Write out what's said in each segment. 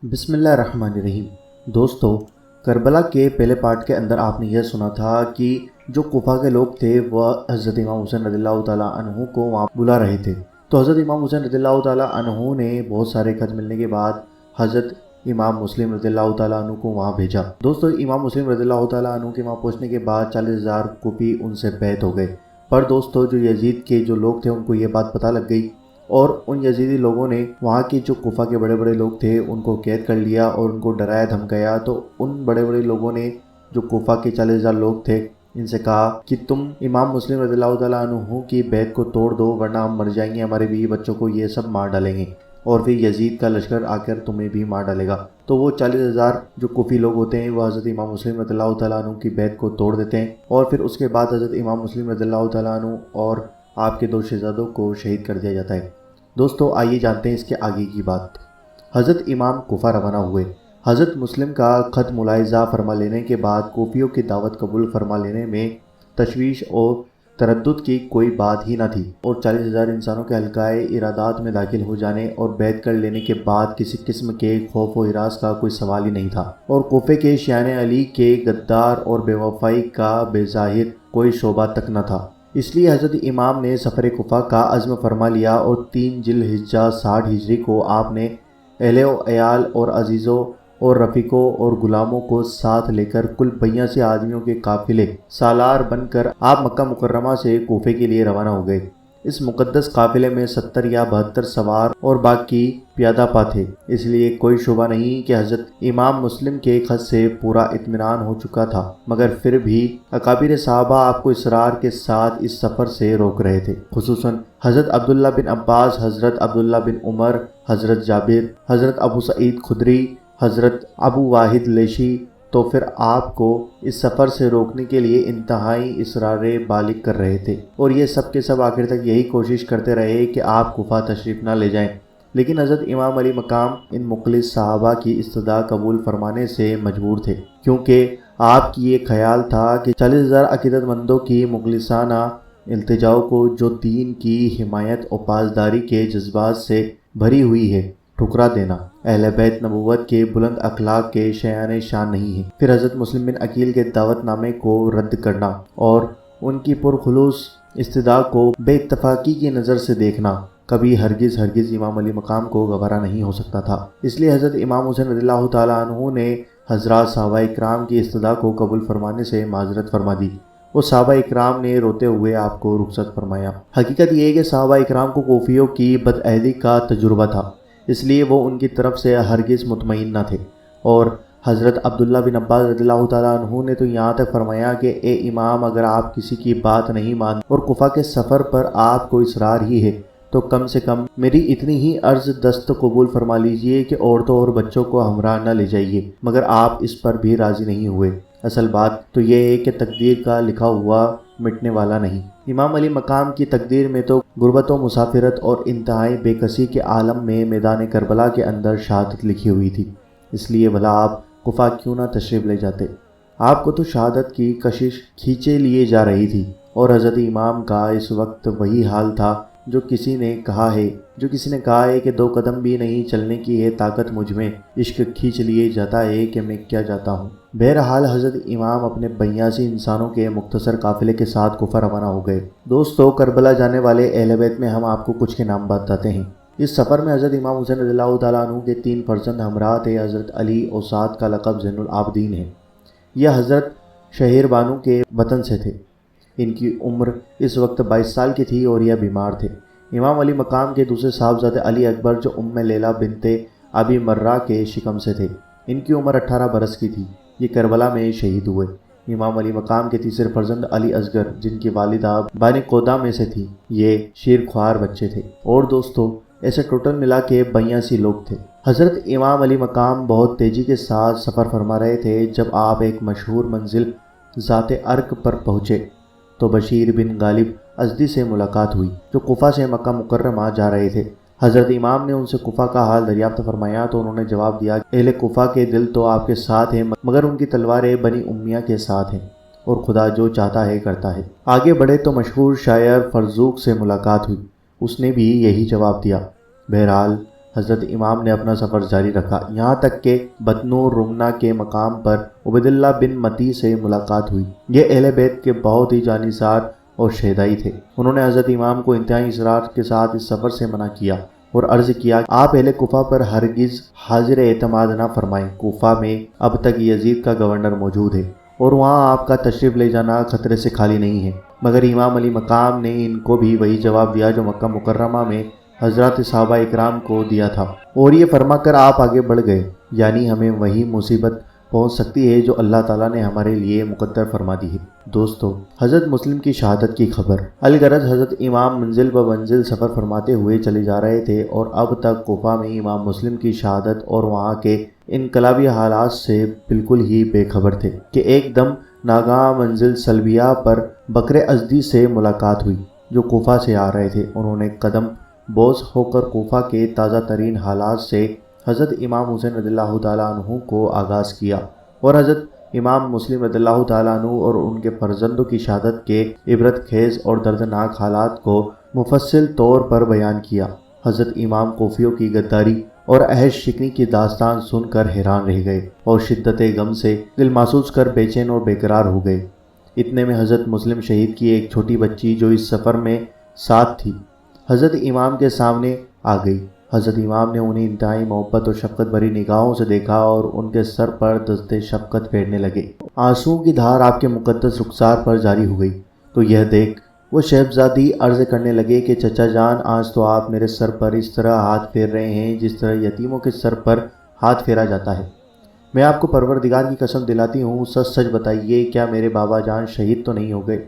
بسم اللہ الرحمن الرحیم۔ دوستو، کربلا کے پہلے پارٹ کے اندر آپ نے یہ سنا تھا کہ جو کوفہ کے لوگ تھے وہ حضرت امام حسین رضی اللہ تعالیٰ عنہ کو وہاں بلا رہے تھے۔ تو حضرت امام حسین رضی اللہ تعالیٰ عنہ نے بہت سارے خط ملنے کے بعد حضرت امام مسلم رضی اللہ تعالیٰ عنہ کو وہاں بھیجا۔ دوستو، امام مسلم رضی اللہ تعالیٰ عنہ کے وہاں پہنچنے کے بعد 40,000 کوفی ان سے بیعت ہو گئے۔ پر دوستو، جو یزید کے جو لوگ تھے ان کو یہ بات پتہ لگ گئی اور ان یزیدی لوگوں نے وہاں کے جو کوفہ کے بڑے بڑے لوگ تھے ان کو قید کر لیا اور ان کو ڈرایا دھمکایا۔ تو ان بڑے بڑے لوگوں نے جو کوفہ کے 40,000 لوگ تھے ان سے کہا کہ تم امام مسلم رضی اللہ تعالیٰ عنہ کی بیعت کو توڑ دو ورنہ ہم مر جائیں گے، ہمارے بیوی بچوں کو یہ سب مار ڈالیں گے اور پھر یزید کا لشکر آ کر تمہیں بھی مار ڈالے گا۔ تو وہ 40,000 جو کوفی لوگ ہوتے ہیں وہ حضرت امام مسلم رضی اللہ تعالیٰ عنہ کی بیعت کو توڑ دیتے ہیں اور پھر اس کے بعد حضرت امام مسلم رضی اللہ تعالیٰ عنہ اور آپ کے 2 شہزادوں کو شہید کر دیا جاتا ہے۔ دوستو، آئیے جانتے ہیں اس کے آگے کی بات۔ حضرت امام کوفہ روانہ ہوئے۔ حضرت مسلم کا خط ملاحظہ فرما لینے کے بعد کوفیوں کی دعوت قبول فرما لینے میں تشویش اور تردد کی کوئی بات ہی نہ تھی اور 40,000 انسانوں کے حلقۂ ارادات میں داخل ہو جانے اور بیعت کر لینے کے بعد کسی قسم کے خوف و ہراس کا کوئی سوال ہی نہیں تھا اور کوفے کے شیعان علی کے غدار اور بے وفائی کا بظاہر کوئی شعبہ تک نہ تھا۔ اس لیے حضرت امام نے سفر کوفہ کا عزم فرما لیا اور 3 ذی الحجہ 60 ہجری کو آپ نے اہل و عیال اور عزیزوں اور رفیقوں اور غلاموں کو ساتھ لے کر کل 82 آدمیوں کے قافلے سالار بن کر آپ مکہ مکرمہ سے کوفے کے لیے روانہ ہو گئے۔ اس مقدس قافلے میں 70 یا 72 سوار اور باقی پیادہ پا تھے، اس لیے کوئی شبہ نہیں کہ حضرت امام مسلم کے خط سے پورا اطمینان ہو چکا تھا، مگر پھر بھی اکابر صحابہ آپ کو اصرار کے ساتھ اس سفر سے روک رہے تھے، خصوصاً حضرت عبداللہ بن عباس، حضرت عبداللہ بن عمر، حضرت جابر، حضرت ابو سعید خدری، حضرت ابو واحد لیشی۔ تو پھر آپ کو اس سفر سے روکنے کے لیے انتہائی اصرار بالغ کر رہے تھے اور یہ سب کے سب آخر تک یہی کوشش کرتے رہے کہ آپ کوفہ تشریف نہ لے جائیں، لیکن حضرت امام علی مقام ان مخلص صحابہ کی استدعا قبول فرمانے سے مجبور تھے، کیونکہ آپ کی یہ خیال تھا کہ 40,000 عقیدت مندوں کی مخلصانہ التجاؤ کو جو دین کی حمایت اور پاسداری کے جذبات سے بھری ہوئی ہے ٹھکرا دینا اہل بیت نبوت کے بلند اخلاق کے شایان شان نہیں ہے۔ پھر حضرت مسلم بن عقیل کے دعوت نامے کو رد کرنا اور ان کی پرخلوص استدعا کو بے اتفاقی کی نظر سے دیکھنا کبھی ہرگز امام علی مقام کو گوارا نہیں ہو سکتا تھا۔ اس لیے حضرت امام حسین رضی اللہ تعالیٰ عنہ نے حضرات صحابہ اکرام کی استدعا کو قبول فرمانے سے معذرت فرما دی۔ وہ صحابہ اکرام نے روتے ہوئے آپ کو رخصت فرمایا۔ حقیقت یہ ہے کہ صحابہ اکرام کو کوفیوں کی بدعہدی کا تجربہ تھا، اس لیے وہ ان کی طرف سے ہرگز مطمئن نہ تھے اور حضرت عبداللہ بن عباس رضی اللہ تعالیٰ عنہ نے تو یہاں تک فرمایا کہ اے امام، اگر آپ کسی کی بات نہیں مان اور کوفہ کے سفر پر آپ کو اصرار ہی ہے تو کم سے کم میری اتنی ہی عرض دست قبول فرما لیجئے کہ عورتوں اور بچوں کو ہمراہ نہ لے جائیے، مگر آپ اس پر بھی راضی نہیں ہوئے۔ اصل بات تو یہ ہے کہ تقدیر کا لکھا ہوا مٹنے والا نہیں۔ امام علی مقام کی تقدیر میں تو غربت و مسافرت اور انتہائی بے کسی کے عالم میں میدان کربلا کے اندر شہادت لکھی ہوئی تھی، اس لیے بھلا آپ کوفہ کیوں نہ تشریف لے جاتے؟ آپ کو تو شہادت کی کشش کھینچے لیے جا رہی تھی اور حضرت امام کا اس وقت وہی حال تھا جو کسی نے کہا ہے کہ 2 قدم بھی نہیں چلنے کی ہے طاقت مجھ میں، عشق کھینچ لیے جاتا ہے کہ میں کیا جاتا ہوں۔ بہرحال حضرت امام اپنے 82 انسانوں کے مختصر قافلے کے ساتھ کوفہ روانہ ہو گئے۔ دوستو، کربلا جانے والے اہل بیت میں ہم آپ کو کچھ کے نام بتاتے ہیں۔ اس سفر میں حضرت امام حسین رضی اللہ تعالیٰ عنہ کے 3 فرزند ہمراہ تھے۔ حضرت علی اور سعد کا لقب زین العابدین ہے۔ یہ حضرت شہیر بانو کے وطن سے تھے۔ ان کی عمر اس وقت 22 سال کی تھی اور یہ بیمار تھے۔ امام علی مقام کے دوسرے صاحبزادے علی اکبر جو لیلہ بنت ابی مرہ کے شکم سے تھے، ان کی عمر 18 برس کی تھی۔ یہ کربلا میں شہید ہوئے۔ امام علی مقام کے تیسرے فرزند علی اصغر جن کی والدہ بانی قودہ میں سے تھی، یہ شیرخوار بچے تھے۔ اور دوستو، ایسے ٹوٹل ملا کے 82 لوگ تھے۔ حضرت امام علی مقام بہت تیزی کے ساتھ سفر فرما رہے تھے۔ جب آپ ایک مشہور منزل ذات ارق پر پہنچے تو بشیر بن غالب ازدی سے ملاقات ہوئی جو کوفہ سے مکہ مکرمہ جا رہے تھے۔ حضرت امام نے ان سے کوفہ کا حال دریافت فرمایا تو انہوں نے جواب دیا کہ اہل کوفہ کے دل تو آپ کے ساتھ ہیں، مگر ان کی تلواریں بنی امیہ کے ساتھ ہیں اور خدا جو چاہتا ہے کرتا ہے۔ آگے بڑھے تو مشہور شاعر فرزوق سے ملاقات ہوئی، اس نے بھی یہی جواب دیا۔ بہرحال حضرت امام نے اپنا سفر جاری رکھا، یہاں تک کہ بطنور رمنا کے مقام پر عبیداللہ بن متی سے ملاقات ہوئی۔ یہ اہل بیت کے بہت ہی جانثار اور شہدائی تھے۔ انہوں نے حضرت امام کو انتہائی اصرار کے ساتھ اس سفر سے منع کیا اور عرض کیا کہ آپ اہل کوفہ پر ہرگز حاضر اعتماد نہ فرمائیں۔ کوفہ میں اب تک یزید کا گورنر موجود ہے اور وہاں آپ کا تشریف لے جانا خطرے سے خالی نہیں ہے۔ مگر امام علی مقام نے ان کو بھی وہی جواب دیا جو مکہ مکرمہ میں حضرات صحابہ اکرام کو دیا تھا، اور یہ فرما کر آپ آگے بڑھ گئے، یعنی ہمیں وہی مصیبت پہنچ سکتی ہے جو اللہ تعالیٰ نے ہمارے لیے مقدر فرما دی ہے۔ دوستو، حضرت مسلم کی شہادت کی خبر۔ الغرض حضرت امام منزل بہ منزل سفر فرماتے ہوئے چلے جا رہے تھے اور اب تک کوفہ میں امام مسلم کی شہادت اور وہاں کے انقلابی حالات سے بالکل ہی بے خبر تھے کہ ایک دم ناگہاں منزل سلبیہ پر بکر ازدی سے ملاقات ہوئی، جو کوفہ سے آ رہے تھے۔ انہوں نے قدم بوس ہو کر کوفہ کے تازہ ترین حالات سے حضرت امام حسین رضی اللہ تعالیٰ عنہ کو آغاز کیا اور حضرت امام مسلم رضی اللہ تعالیٰ عنہ اور ان کے فرزندوں کی شہادت کے عبرت خیز اور دردناک حالات کو مفصل طور پر بیان کیا۔ حضرت امام کوفیوں کی غداری اور عہد شکنی کی داستان سن کر حیران رہ گئے اور شدت غم سے دل محسوس کر بے چین اور بے قرار ہو گئے۔ اتنے میں حضرت مسلم شہید کی ایک چھوٹی بچی جو اس سفر میں ساتھ تھی حضرت امام کے سامنے آ گئی۔ حضرت امام نے انہیں انتہائی محبت اور شفقت بھری نگاہوں سے دیکھا اور ان کے سر پر دست شفقت پھیرنے لگے۔ آنسوؤں کی دھار آپ کے مقدس رخسار پر جاری ہو گئی تو یہ دیکھ وہ شہزادی عرض کرنے لگے کہ چچا جان، آج تو آپ میرے سر پر اس طرح ہاتھ پھیر رہے ہیں جس طرح یتیموں کے سر پر ہاتھ پھیرا جاتا ہے۔ میں آپ کو پروردگار کی قسم دلاتی ہوں، سچ سچ بتائیے، کیا میرے بابا جان شہید تو نہیں ہو گئے؟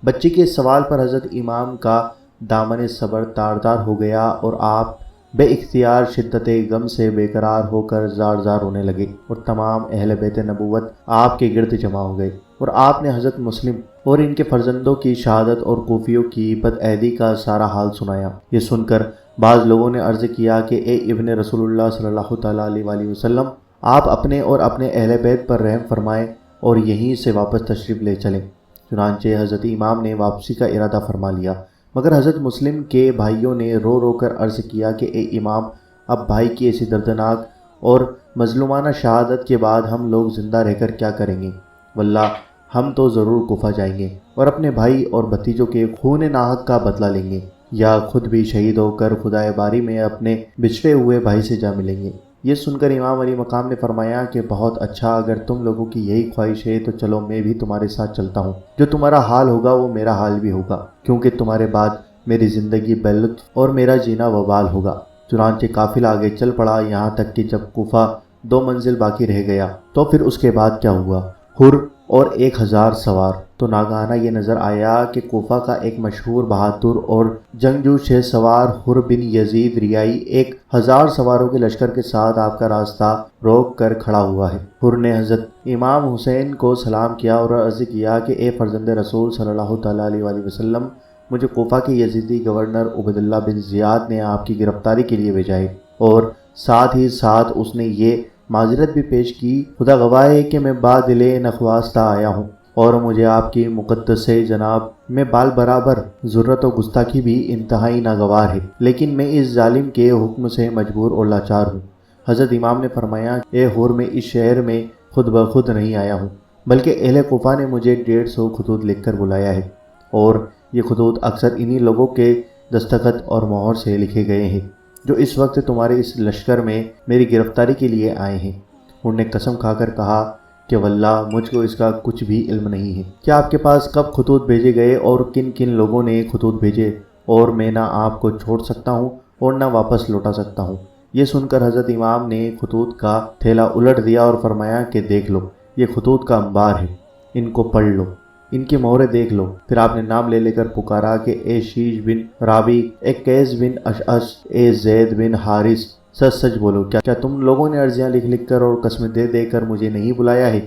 بچی کے اس سوال پر حضرت امام کا دامن صبر تار تار ہو گیا اور آپ بے اختیار شدت غم سے بے قرار ہو کر زار زار رونے لگے اور تمام اہل بیت نبوت آپ کے گرد جمع ہو گئے اور آپ نے حضرت مسلم اور ان کے فرزندوں کی شہادت اور کوفیوں کی بدعہدی کا سارا حال سنایا۔ یہ سن کر بعض لوگوں نے عرض کیا کہ اے ابن رسول اللہ صلی اللہ تعالیٰ علیہ وآلہ وسلم، آپ اپنے اور اپنے اہل بیت پر رحم فرمائیں اور یہیں سے واپس تشریف لے چلیں۔ چنانچہ حضرت امام نے واپسی کا ارادہ فرما لیا، مگر حضرت مسلم کے بھائیوں نے رو رو کر عرض کیا کہ اے امام، اب بھائی کی ایسی دردناک اور مظلومانہ شہادت کے بعد ہم لوگ زندہ رہ کر کیا کریں گے؟ واللہ ہم تو ضرور کوفہ جائیں گے اور اپنے بھائی اور بھتیجوں کے خون ناحق کا بدلہ لیں گے، یا خود بھی شہید ہو کر خدائے باری میں اپنے بچھڑے ہوئے بھائی سے جا ملیں گے۔ یہ سن کر امام علی مقام نے فرمایا کہ بہت اچھا، اگر تم لوگوں کی یہی خواہش ہے تو چلو میں بھی تمہارے ساتھ چلتا ہوں۔ جو تمہارا حال ہوگا وہ میرا حال بھی ہوگا، کیونکہ تمہارے بعد میری زندگی بے لطف اور میرا جینا وبال ہوگا۔ چنانچہ قافلہ آگے چل پڑا، یہاں تک کہ جب کوفہ 2 منزل باقی رہ گیا تو پھر اس کے بعد کیا ہوا؟ حر اور 1000 سوار۔ تو ناگہانہ یہ نظر آیا کہ کوفہ کا ایک مشہور بہادر اور جنگجو شہ سوار حر بن یزید ریائی 1000 سواروں کے لشکر کے ساتھ آپ کا راستہ روک کر کھڑا ہوا ہے۔ حر نے حضرت امام حسین کو سلام کیا اور عرض کیا کہ اے فرزند رسول صلی اللہ تعالیٰ علیہ وآلہ وسلم، مجھے کوفہ کے یزیدی گورنر عبیداللہ بن زیاد نے آپ کی گرفتاری کے لیے بھیجا ہے، اور ساتھ ہی ساتھ اس نے یہ معذرت بھی پیش کی، خدا گواہ ہے کہ میں بادل نخواستہ آیا ہوں اور مجھے آپ کی مقدس جناب میں بال برابر ضرورت و گستاخی بھی انتہائی ناگوار ہے، لیکن میں اس ظالم کے حکم سے مجبور اور لاچار ہوں۔ حضرت امام نے فرمایا، اے حر، میں اس شہر میں خود بخود نہیں آیا ہوں، بلکہ اہل کوفہ نے مجھے 150 خطوط لکھ کر بلایا ہے، اور یہ خطوط اکثر انہی لوگوں کے دستخط اور مہر سے لکھے گئے ہیں جو اس وقت تمہارے اس لشکر میں میری گرفتاری کے لیے آئے ہیں۔ انہوں نے قسم کھا کر کہا کہ واللہ مجھ کو اس کا کچھ بھی علم نہیں ہے۔ کیا آپ کے پاس کب خطوط بھیجے گئے اور کن کن لوگوں نے خطوط بھیجے، اور میں نہ آپ کو چھوڑ سکتا ہوں اور نہ واپس لوٹا سکتا ہوں۔ یہ سن کر حضرت امام نے خطوط کا تھیلا الٹ دیا اور فرمایا کہ دیکھ لو، یہ خطوط کا انبار ہے، ان کو پڑھ لو، ان کی مہریں دیکھ لو۔ پھر آپ نے نام لے کر پکارا کہ اے شیش بن رابی، اے قیس بن اشعث، اے زید بن حارث، سچ سچ بولو، کیا تم لوگوں نے عرضیاں لکھ کر اور قسمیں دے کر مجھے نہیں بلایا ہے؟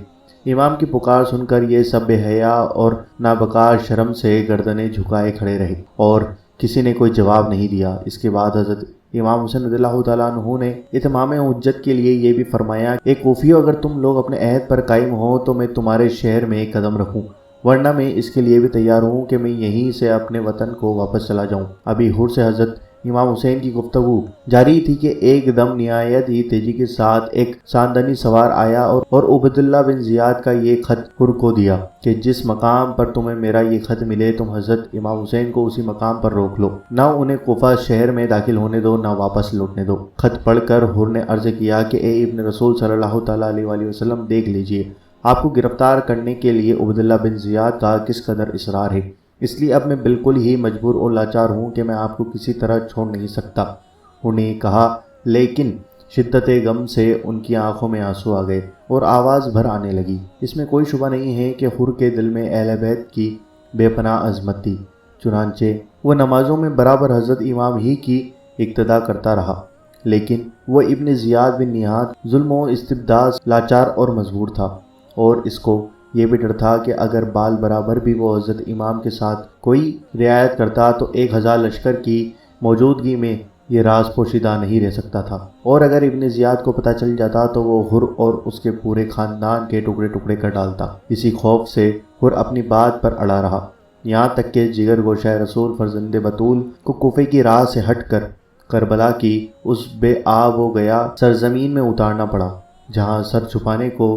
امام کی پکار سن کر یہ سب بے حیا اور نابکار شرم سے گردنیں جھکائے کھڑے رہے اور کسی نے کوئی جواب نہیں دیا۔ اس کے بعد حضرت امام حسین رضی اللہ تعالیٰ عنہ نے اتمام حجت کے لیے یہ بھی فرمایا، اے کوفیو، اگر تم لوگ اپنے عہد پر قائم ہو تو میں تمہارے شہر میں قدم رکھوں، ورنہ میں اس کے لیے بھی تیار ہوں کہ میں یہیں سے اپنے وطن کو واپس چلا جاؤں۔ ابھی حر سے حضرت امام حسین کی گفتگو جاری تھی کہ ایک دم نہایت ہی تیزی کے ساتھ ایک ساندنی سوار آیا اور عبیداللہ بن زیاد کا یہ خط حر کو دیا کہ جس مقام پر تمہیں میرا یہ خط ملے تم حضرت امام حسین کو اسی مقام پر روک لو، نہ انہیں کوفہ شہر میں داخل ہونے دو نہ واپس لوٹنے دو۔ خط پڑھ کر حر نے عرض کیا کہ اے ابن رسول صلی اللہ تعالیٰ علیہ وآلہ وسلم، دیکھ لیجئے آپ کو گرفتار کرنے کے لیے عبیداللہ بن زیاد کا کس قدر اصرار ہے، اس لیے اب میں بالکل ہی مجبور اور لاچار ہوں کہ میں آپ کو کسی طرح چھوڑ نہیں سکتا۔ انہوں نے کہا، لیکن شدت غم سے ان کی آنکھوں میں آنسو آ گئے اور آواز بھر آنے لگی۔ اس میں کوئی شبہ نہیں ہے کہ حر کے دل میں اہل بیت کی بے پناہ عظمت تھی، چنانچہ وہ نمازوں میں برابر حضرت امام ہی کی اقتدا کرتا رہا، لیکن وہ ابن زیاد بن نہاد ظلم و استبداد، لاچار اور مجبور تھا، اور اس کو یہ بھی ڈر تھا کہ اگر بال برابر بھی وہ حضرت امام کے ساتھ کوئی رعایت کرتا تو 1000 لشکر کی موجودگی میں یہ راز پوشیدہ نہیں رہ سکتا تھا، اور اگر ابن زیاد کو پتہ چل جاتا تو وہ حر اور اس کے پورے خاندان کے ٹکڑے ٹکڑے کر ڈالتا۔ اسی خوف سے حر اپنی بات پر اڑا رہا، یہاں تک کہ جگر گوشہ رسول فرزند بطول کو کوفے کی راہ سے ہٹ کر کربلا کی اس بے آب و گیا سرزمین میں اتارنا پڑا جہاں سر چھپانے کو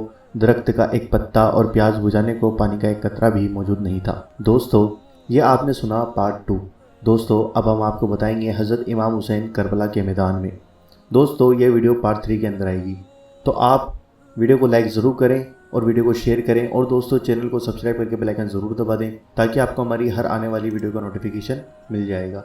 درخت کا ایک پتا اور پیاس بجھانے کو پانی کا ایک قطرہ بھی موجود نہیں تھا۔ دوستو، یہ آپ نے سنا پارٹ 2۔ دوستو، اب ہم آپ کو بتائیں گے حضرت امام حسین کربلا کے میدان میں۔ دوستو، یہ ویڈیو پارٹ 3 کے اندر آئے گی، تو آپ ویڈیو کو لائک ضرور کریں اور ویڈیو کو شیئر کریں، اور دوستو چینل کو سبسکرائب کر کے بیل آئیکن ضرور دبا دیں تاکہ آپ کو ہماری ہر آنے والی ویڈیو کا نوٹیفیکیشن مل جائے گا۔